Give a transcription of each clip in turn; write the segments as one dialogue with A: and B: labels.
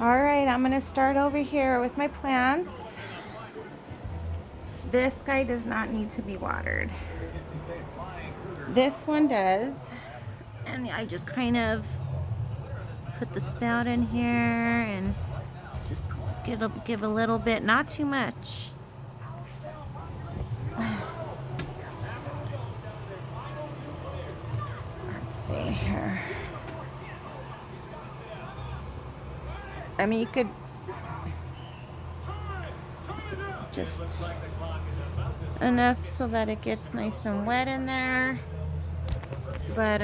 A: All right, I'm gonna start over here with my plants. This guy does not need to be watered. This one does. And I just kind of put the spout in here and just give a little bit, not too much. Let's see here. I mean, you could just enough so that it gets nice and wet in there. But,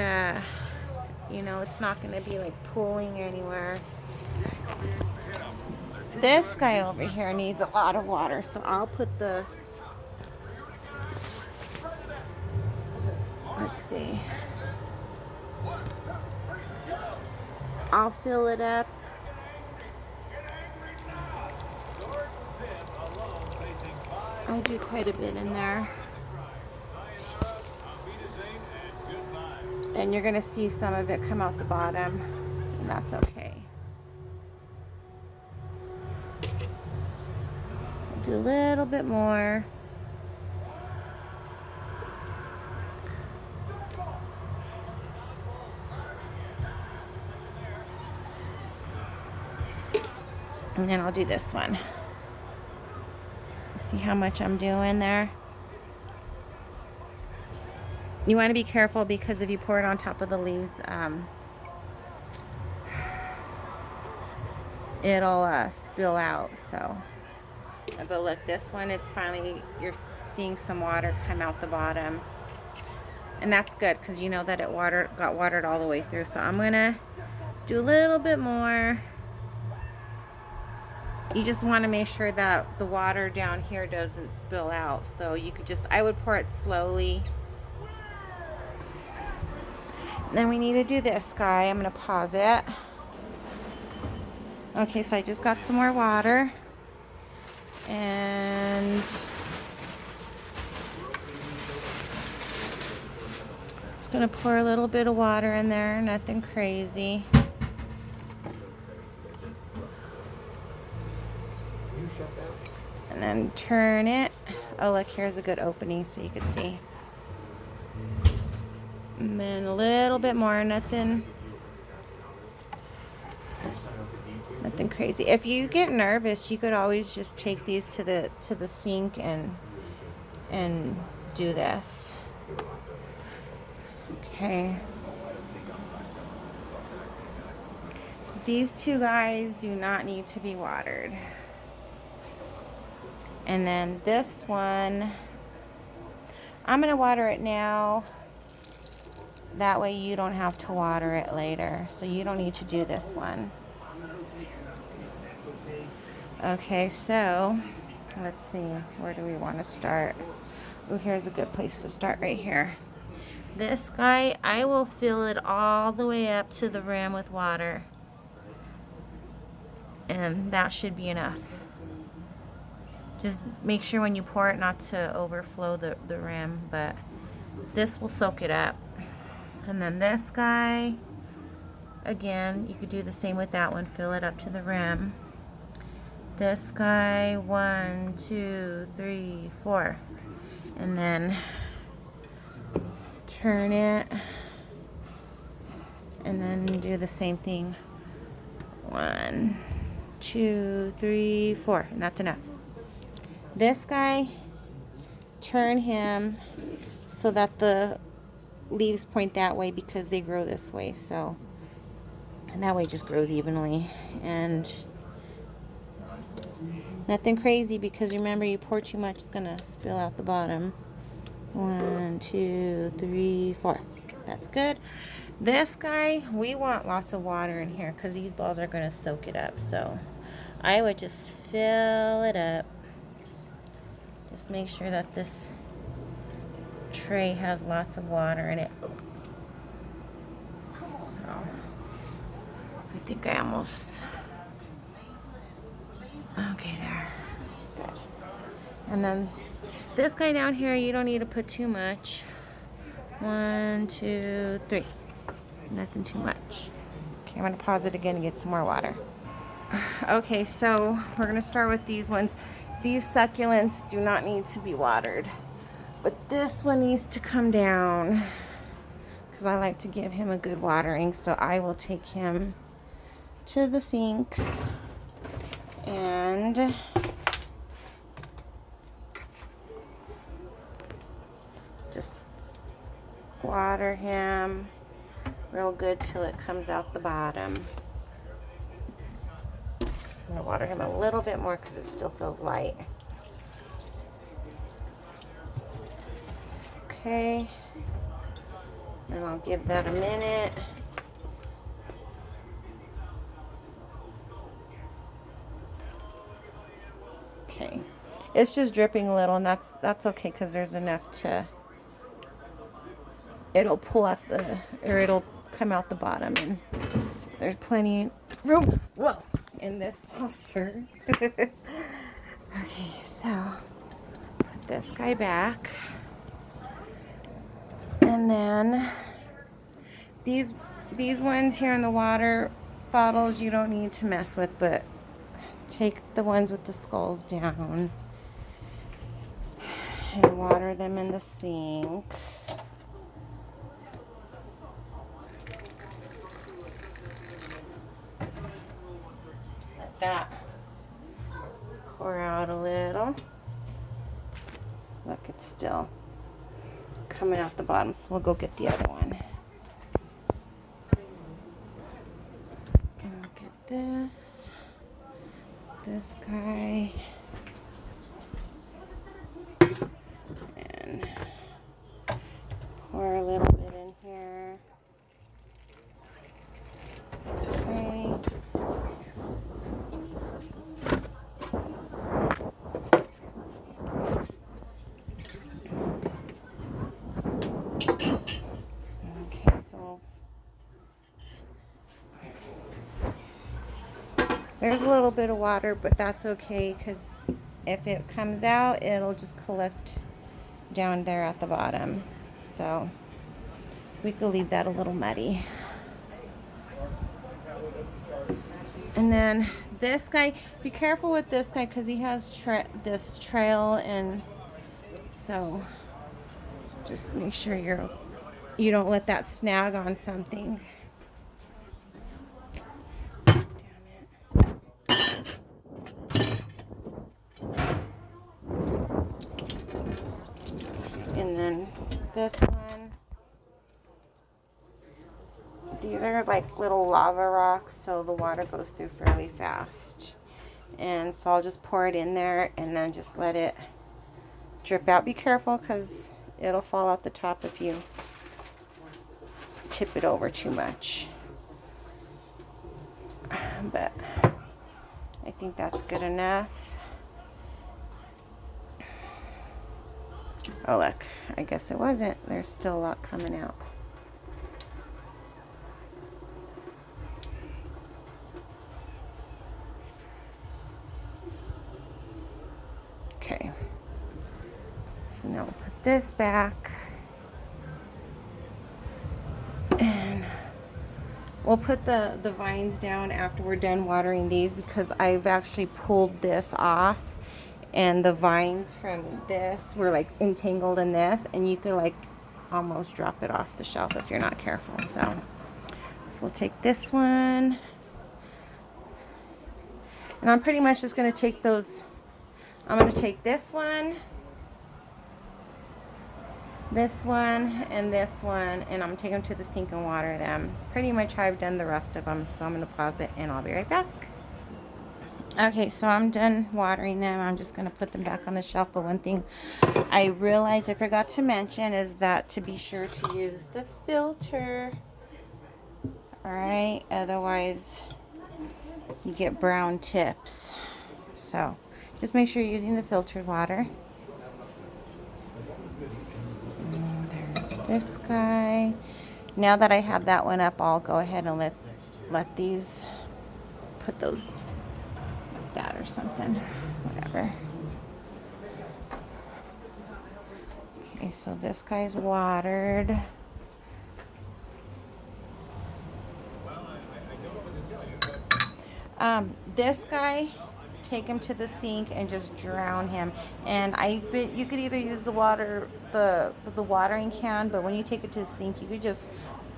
A: you know, it's not going to be like pooling anywhere. This guy over here needs a lot of water, so I'll put the, let's see, I'll fill it up. I do quite a bit in there. And you're going to see some of it come out the bottom, and that's okay. I'll do a little bit more. And then I'll do this one. See how much I'm doing there? You want to be careful because if you pour it on top of the leaves, it'll spill out. So, but look, this one, it's finally, you're seeing some water come out the bottom. And that's good because you know that it got watered all the way through. So I'm gonna do a little bit more. You just want to make sure that the water down here doesn't spill out. So you could just, I would pour it slowly. Then we need to do this guy. I'm going to pause it. Okay, so I just got some more water. And just going to pour a little bit of water in there. Nothing crazy. And then turn it. Oh, look, here's a good opening so you can see. And then a little bit more, nothing crazy. If you get nervous, you could always just take these to the sink and do this. Okay. These two guys do not need to be watered. And then this one, I'm going to water it now. That way you don't have to water it later. So you don't need to do this one. Okay, so let's see. Where do we want to start? Oh, here's a good place to start right here. This guy, I will fill it all the way up to the rim with water. And that should be enough. Just make sure when you pour it not to overflow the rim, but this will soak it up. And then this guy, again, you could do the same with that one. Fill it up to the rim. This guy, 1, 2, 3, 4. And then turn it. And then do the same thing. 1, 2, 3, 4. And that's enough. This guy, turn him so that the leaves point that way because they grow this way. So, and that way it just grows evenly. And nothing crazy because remember, you pour too much, it's gonna spill out the bottom. 1, 2, 3, 4. That's good. This guy, we want lots of water in here because these balls are gonna soak it up. So I would just fill it up. Just make sure that this tray has lots of water in it. So, I think I almost, okay, there. Good. And then this guy down here, you don't need to put too much. 1, 2, 3. Nothing too much. Okay, I'm going to pause it again and get some more water. Okay, so we're gonna start with these ones. These succulents do not need to be watered, but this one needs to come down because I like to give him a good watering. So I will take him to the sink and just water him real good till it comes out the bottom. I'm gonna water him a little bit more because it still feels light. Okay, and I'll give that a minute. Okay, it's just dripping a little, and that's okay because there's enough to, it'll pull out the, or it'll come out the bottom, and there's plenty room, whoa, in this saucer. Okay, so put this guy back, and then these ones here in the water bottles you don't need to mess with, but take the ones with the skulls down and water them in the sink. Let that pour out a little. Look, it's still coming out the bottom, so we'll go get the other one. And we'll get this guy, and pour a little bit in here. Okay. Okay, so there's a little bit of water, but that's okay because if it comes out, it'll just collect down there at the bottom. So we could leave that a little muddy. And then this guy, be careful with this guy because he has this trail, and so just make sure you don't let that snag on something. And then this one, these are like little lava rocks, so the water goes through fairly fast. And so I'll just pour it in there and then just let it drip out. Be careful because it'll fall out the top if you tip it over too much. But I think that's good enough. Oh look, I guess it wasn't. There's still a lot coming out. Okay, so now we'll put this back, and we'll put the vines down after we're done watering these because I've actually pulled this off, and the vines from this were like entangled in this, and you could like almost drop it off the shelf if you're not careful. So we'll take this one, and I'm pretty much just going to take those. I'm going to take this one, and this one, and I'm going to take them to the sink and water them. Pretty much how I've done the rest of them. So I'm going to pause it and I'll be right back. Okay, so I'm done watering them. I'm just going to put them back on the shelf. But one thing I realized I forgot to mention is that to be sure to use the filter. Alright, otherwise you get brown tips. So just make sure you're using the filtered water. And there's this guy. Now that I have that one up, I'll go ahead and let these, put those like that or something, whatever. Okay, so this guy's watered. This guy, take him to the sink and just drown him. And you could either use the watering can, but when you take it to the sink, you could just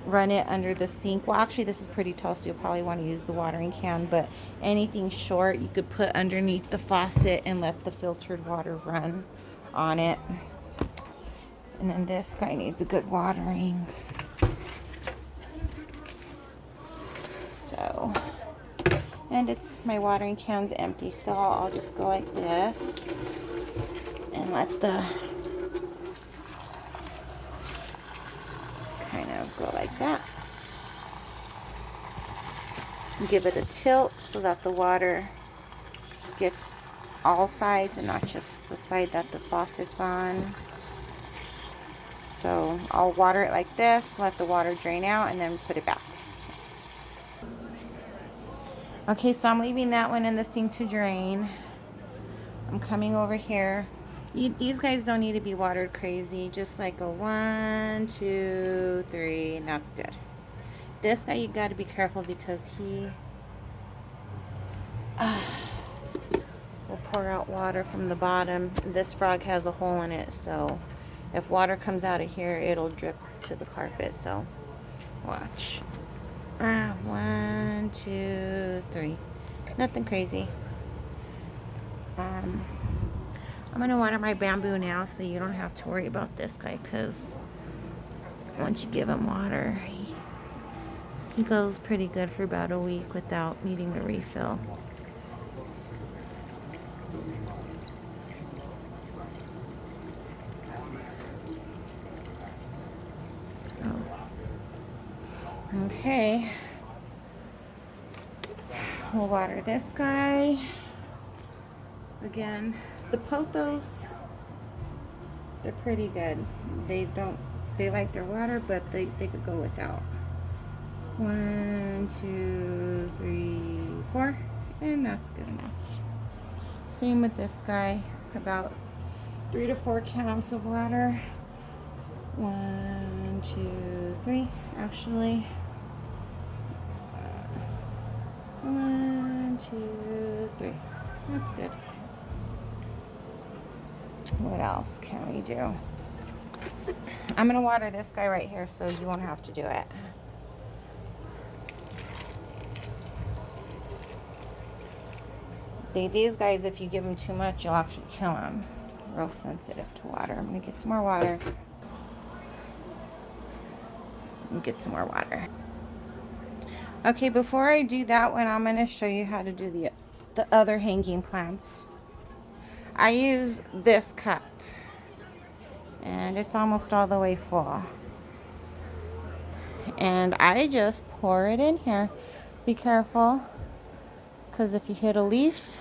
A: run it under the sink. Well, actually, this is pretty tall, so you'll probably want to use the watering can, but anything short you could put underneath the faucet and let the filtered water run on it. And then this guy needs a good watering. So, and my watering can's empty, so I'll just go like this and let the kind of go like that. Give it a tilt so that the water gets all sides and not just the side that the faucet's on. So I'll water it like this, let the water drain out, and then put it back. Okay, so I'm leaving that one in the sink to drain. I'm coming over here. These guys don't need to be watered crazy, just like a 1, 2, 3, and that's good. This guy, you got to be careful because he will pour out water from the bottom. This frog has a hole in it, so if water comes out of here, it'll drip to the carpet. So watch. 1, 2, 3. Nothing crazy. I'm gonna water my bamboo now, so you don't have to worry about this guy, because once you give him water, he goes pretty good for about a week without needing a refill. Okay, we'll water this guy. Again, the pothos, they're pretty good. They like their water, but they could go without. 1, 2, 3, 4, and that's good enough. Same with this guy, about 3 to 4 counts of water. 1, 2, 3, actually. 1, 2, 3. That's good. What else can we do? I'm gonna water this guy right here, so you won't have to do it. These guys, if you give them too much, you'll actually kill them. Real sensitive to water. I'm gonna get some more water. Get some more water. Okay, before I do that one, I'm going to show you how to do the other hanging plants. I use this cup, and it's almost all the way full. And I just pour it in here. Be careful, because if you hit a leaf,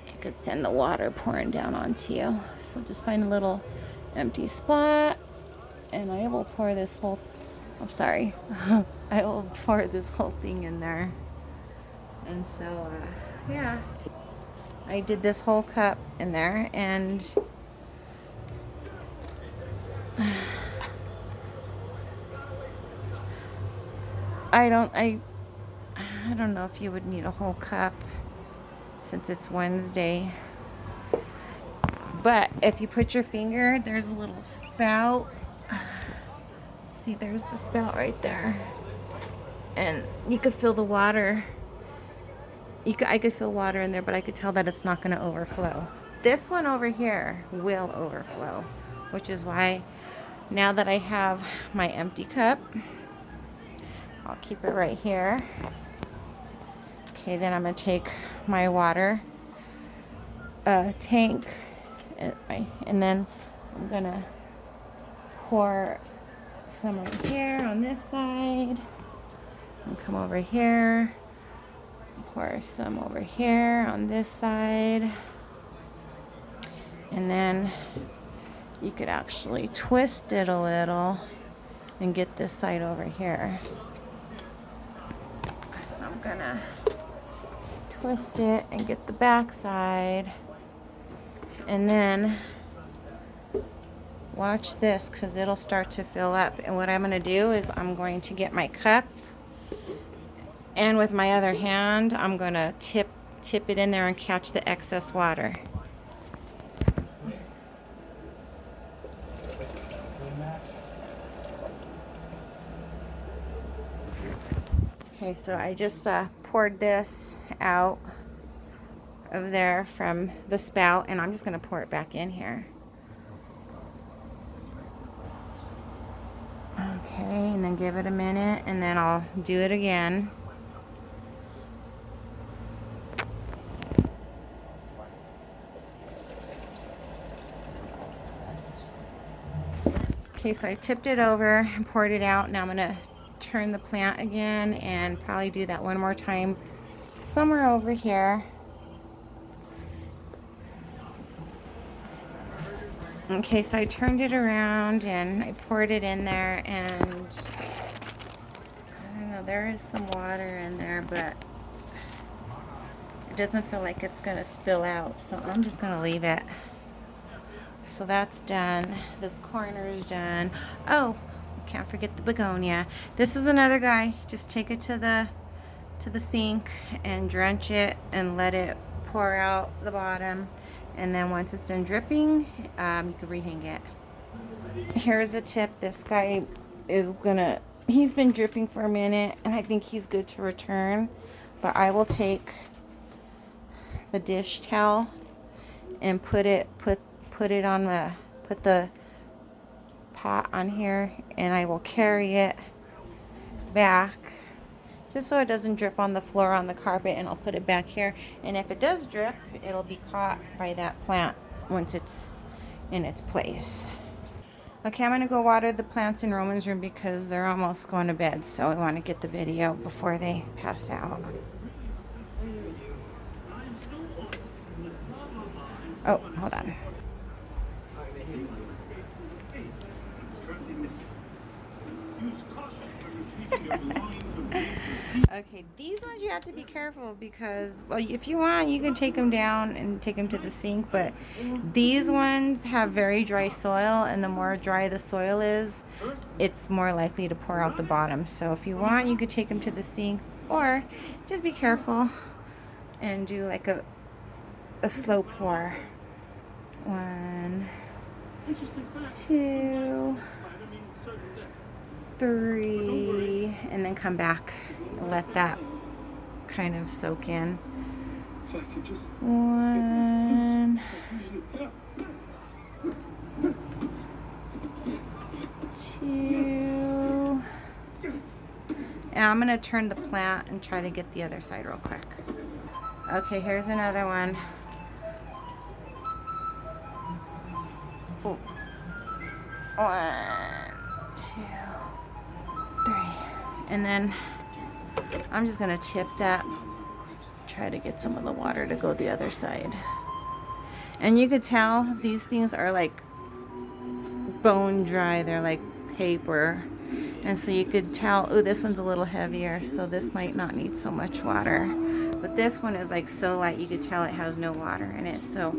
A: it could send the water pouring down onto you. So just find a little empty spot, and I will pour this whole, I'm sorry, I will pour this whole thing in there. And so, yeah, I did this whole cup in there, and I don't know if you would need a whole cup since it's Wednesday. But if you put your finger, there's a little spout. See, there's the spout right there. And you could feel the water. I could feel water in there, but I could tell that it's not going to overflow. This one over here will overflow, which is why now that I have my empty cup, I'll keep it right here. Okay, then I'm going to take my water tank, and then I'm going to pour some right here on this side, and come over here, pour some over here on this side, and then you could actually twist it a little and get this side over here. So I'm gonna twist it and get the back side, and then watch this, because it'll start to fill up. And what I'm going to do is I'm going to get my cup And with my other hand, I'm gonna tip it in there and catch the excess water. Okay, so I just poured this out of there from the spout, and I'm just gonna pour it back in here. Okay, and then give it a minute, and then I'll do it again. Okay, so I tipped it over and poured it out. Now I'm gonna turn the plant again and probably do that one more time somewhere over here. Okay, so I turned it around and I poured it in there, and I don't know, there is some water in there, but it doesn't feel like it's gonna spill out, so I'm just gonna leave it. So that's done. This corner is done. Oh, can't forget the begonia. This is another guy. Just take it to the sink and drench it and let it pour out the bottom. And then once it's done dripping, you can rehang it. Here's a tip. This guy is gonna, he's been dripping for a minute, and I think he's good to return. But I will take the dish towel and put it on the pot on here, and I will carry it back just so it doesn't drip on the floor on the carpet, and I'll put it back here, and if it does drip, it'll be caught by that plant once it's in its place. Okay, I'm gonna go water the plants in Roman's room because they're almost going to bed, so I want to get the video before they pass out. Oh, hold on. Okay, these ones you have to be careful because, well, if you want, you can take them down and take them to the sink, but these ones have very dry soil, and the more dry the soil is, it's more likely to pour out the bottom. So if you want, you could take them to the sink, or just be careful and do like a slow pour. 1, 2, 3, and then come back and let that kind of soak in. 1, 2, and I'm gonna turn the plant and try to get the other side real quick. Okay, here's another one. Oh. 1, 2, 3, and then I'm just gonna tip that, try to get some of the water to go the other side. And you could tell these things are like bone dry, they're like paper, and so you could tell, oh, this one's a little heavier, so this might not need so much water, but this one is like so light you could tell it has no water in it. So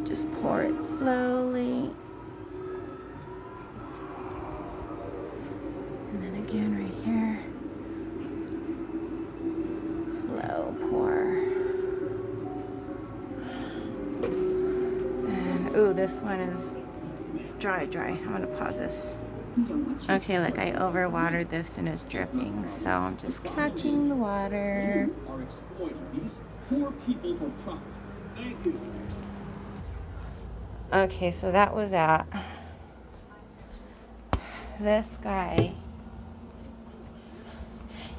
A: just pour it slowly. And then again right here. Slow pour. And ooh, this one is dry. I'm gonna pause this. Okay, look, I overwatered this and it's dripping, so I'm just catching the water. Okay, so that was that. This guy,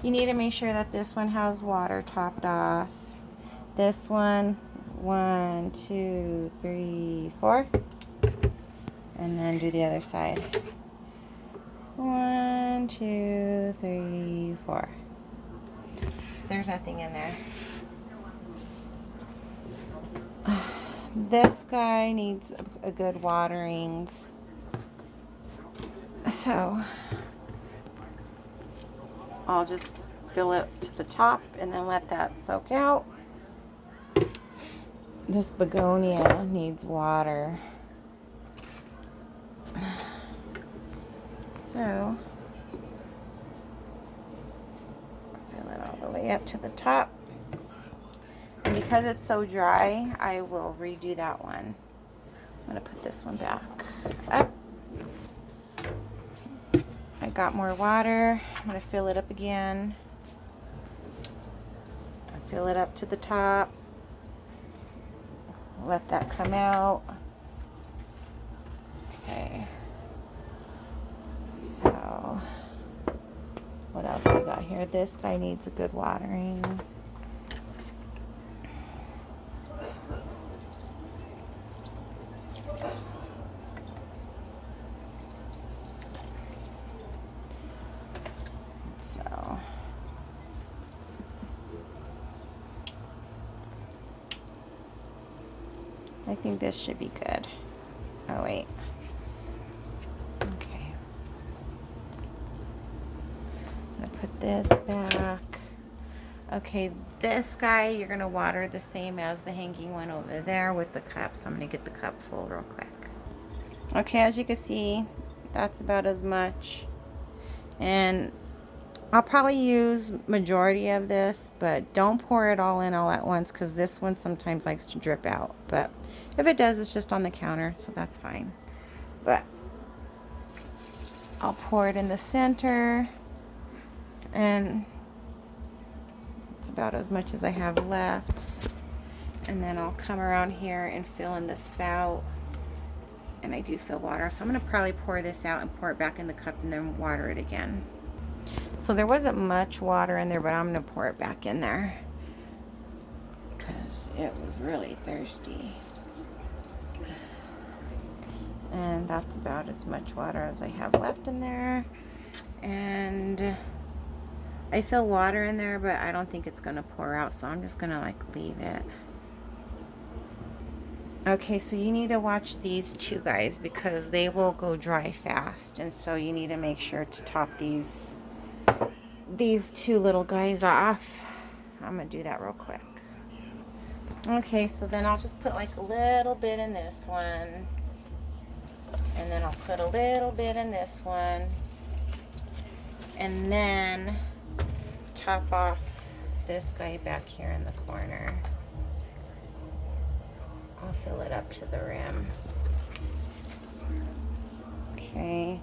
A: you need to make sure that this one has water topped off. This one, 1, 2, 3, 4, and then do the other side. 1, 2, 3, 4. There's nothing in there. This guy needs a good watering. So I'll just fill it to the top and then let that soak out. This begonia needs water. So fill it all the way way up to the top. And because it's so dry, I will redo that one. I'm going to put this one back up. I got more water. I'm going to fill it up again. Fill it up to the top. Let that come out. Okay. So, what else we got here? This guy needs a good watering. So, I think this should be good. Oh, wait. Okay. I'm going to put this back. Okay, this guy, you're going to water the same as the hanging one over there with the cup. So I'm going to get the cup full real quick. Okay, as you can see, that's about as much. And I'll probably use majority of this, but don't pour it all in all at once because this one sometimes likes to drip out. But if it does, it's just on the counter, so that's fine. But I'll pour it in the center, and it's about as much as I have left. And then I'll come around here and fill in the spout. And I do fill water, so I'm going to probably pour this out and pour it back in the cup and then water it again. So there wasn't much water in there, but I'm going to pour it back in there because it was really thirsty. And that's about as much water as I have left in there. And I fill water in there, but I don't think it's going to pour out, so I'm just going to like leave it. Okay, so you need to watch these two guys because they will go dry fast, and so you need to make sure to top these two little guys off. I'm gonna do that real quick. Okay, so then I'll just put like a little bit in this one, and then I'll put a little bit in this one, and then top off this guy back here in the corner. I'll fill it up to the rim. Okay.